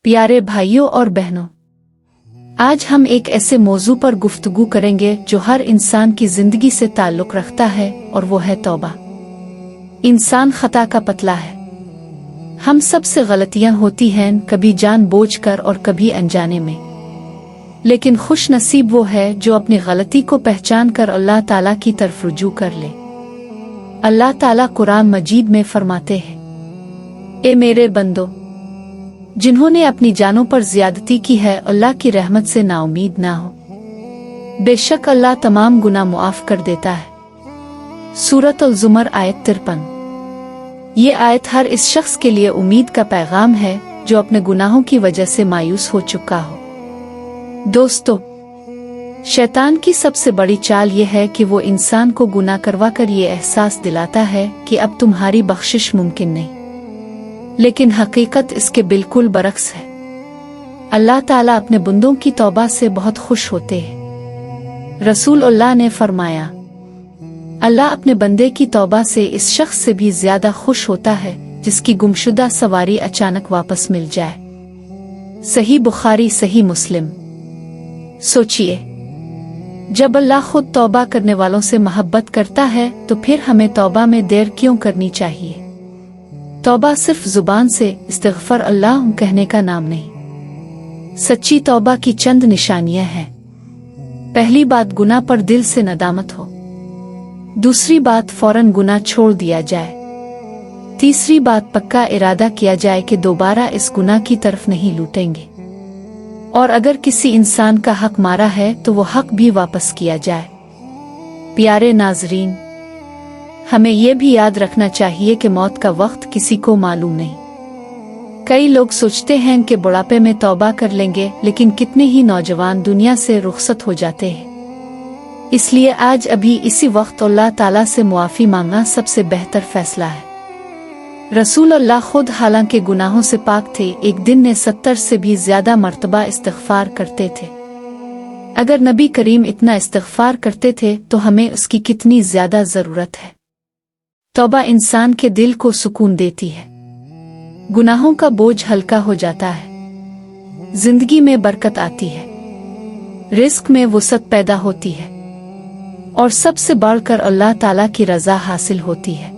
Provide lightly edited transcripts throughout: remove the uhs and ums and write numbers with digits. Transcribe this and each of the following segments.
प्यारे भाइयों और बहनों, आज हम एक ऐसे मौजू पर गुफ्तगू करेंगे जो हर इंसान की जिंदगी से ताल्लुक रखता है, और वो है तौबा। इंसान खता का पतला है। हम सब से गलतियां होती हैं, कभी जानबूझकर और कभी अनजाने में। लेकिन खुश नसीब वो है जो अपनी गलती को पहचान कर अल्लाह ताला की तरफ रुजू कर ले। अल्लाह ताला कुरान मजीद में फरमाते हैं, ए मेरे बंदो, जिन्होंने अपनी जानों पर ज्यादती की है, अल्लाह की रहमत से नाउमीद ना हो। बेशक अल्लाह तमाम गुनाह मुआफ कर देता है। सूरत अल-ज़ुमर आयत 53। ये आयत हर इस शख्स के लिए उम्मीद का पैगाम है जो अपने गुनाहों की वजह से मायूस हो चुका हो। दोस्तों, शैतान की सबसे बड़ी चाल ये है कि वो इंसान को गुनाह करवा कर ये एहसास दिलाता है कि अब तुम्हारी बख्शिश मुमकिन नहीं। लेकिन हकीकत इसके बिल्कुल बरक्स है। अल्लाह ताला अपने बंदों की तौबा से बहुत खुश होते हैं। रसूल अल्लाह ने फरमाया, अल्लाह अपने बंदे की तौबा से इस शख्स से भी ज्यादा खुश होता है जिसकी गुमशुदा सवारी अचानक वापस मिल जाए। सही बुखारी, सही मुस्लिम। सोचिए, जब अल्लाह खुद तौबा करने वालों से मोहब्बत करता है तो फिर हमें तौबा में देर क्यों करनी चाहिए। तौबा सिर्फ जुबान से इस्तिग़फ़ार अल्लाह कहने का नाम नहीं। सच्ची तौबा की चंद निशानियां हैं। पहली बात, गुनाह पर दिल से नदामत हो। दूसरी बात, फौरन गुनाह छोड़ दिया जाए। तीसरी बात, पक्का इरादा किया जाए कि दोबारा इस गुनाह की तरफ नहीं लूटेंगे। और अगर किसी इंसान का हक मारा है तो वो हक भी वापस किया जाए। प्यारे नाज़रीन, हमें यह भी याद रखना चाहिए कि मौत का वक्त किसी को मालूम नहीं। कई लोग सोचते हैं कि बुढ़ापे में तौबा कर लेंगे, लेकिन कितने ही नौजवान दुनिया से रुखसत हो जाते हैं। इसलिए आज अभी इसी वक्त अल्लाह ताला से मुआफ़ी मांगना सबसे बेहतर फैसला है। रसूल अल्लाह खुद हालांकि गुनाहों से पाक थे, एक दिन में 70 से भी ज्यादा मर्तबा इस्तिग़फ़ार करते थे। अगर नबी करीम इतना इस्तिग़फ़ार करते थे तो हमें उसकी कितनी ज्यादा जरूरत है। तौबा इंसान के दिल को सुकून देती है। गुनाहों का बोझ हल्का हो जाता है। जिंदगी में बरकत आती है। रिस्क में वुसअत पैदा होती है। और सबसे बढ़कर अल्लाह ताला की रज़ा हासिल होती है।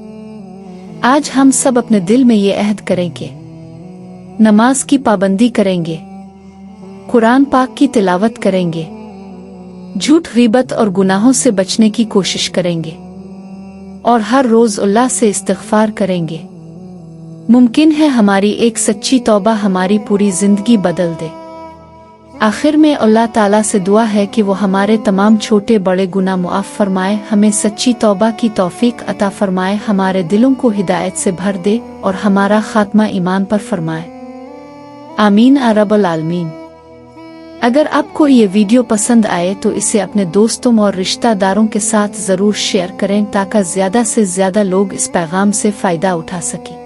आज हम सब अपने दिल में ये अहद करेंगे, नमाज की पाबंदी करेंगे, कुरान पाक की तिलावत करेंगे, झूठ, ग़ीबत और गुनाहों से बचने की कोशिश करेंगे, और हर रोज अल्लाह से इस्तिग़फ़ार करेंगे। मुमकिन है हमारी एक सच्ची तौबा हमारी पूरी जिंदगी बदल दे। आखिर में अल्लाह ताला से दुआ है कि वो हमारे तमाम छोटे बड़े गुनाह मुआफ़ फरमाए, हमें सच्ची तौबा की तौफीक अता फरमाए, हमारे दिलों को हिदायत से भर दे और हमारा खात्मा ईमान पर फरमाए। आमीन या रब्बल आलमीन। अगर आपको ये वीडियो पसंद आए तो इसे अपने दोस्तों और रिश्तेदारों के साथ जरूर शेयर करें ताकि ज्यादा से ज्यादा लोग इस पैगाम से फायदा उठा सकें।